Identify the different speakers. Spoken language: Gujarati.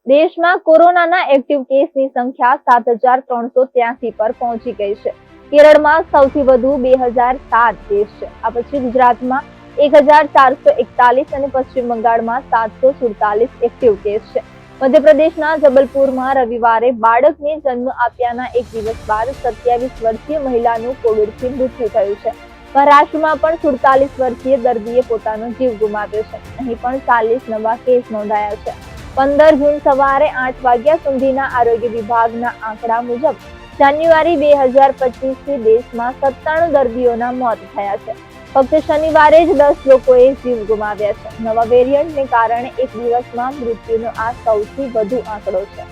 Speaker 1: દેશમાં કોરોનાના એક્ટિવ કેસની સંખ્યા 7,383 પર પહોંચી ગઈ છે. કેરળમાં સૌથી વધુ 2,007 કેસ છે. આ પછી ગુજરાતમાં 1,441 અને પશ્ચિમ બંગાળમાં 747 એક્ટિવ કેસ છે. મધ્યપ્રદેશના જબલપુરમાં રવિવારે બાળકને જન્મ આપ્યાના એક દિવસ બાદ 27 વર્ષીય મહિલાનું કોવિડથી મૃત્યુ થયું છે. મહારાષ્ટ્રમાં પણ 47 વર્ષીય દર્દીએ પોતાનો જીવ ગુમાવ્યો છે. અહીં પણ 40 નવા કેસ નોંધાયા છે. 15 જૂન સવારે 8 વાગ્યા સુધીના આરોગ્ય વિભાગના આંકડા મુજબ જાન્યુઆરી 2025થી દેશમાં 97 દર્દીઓના મોત થયા છે. ફક્ત શનિવારે જ 10 લોકોએ જીવ ગુમાવ્યા છે. નવા વેરિયન્ટને કારણે એક દિવસમાં મૃત્યુનો આ સૌથી વધુ આંકડો છે.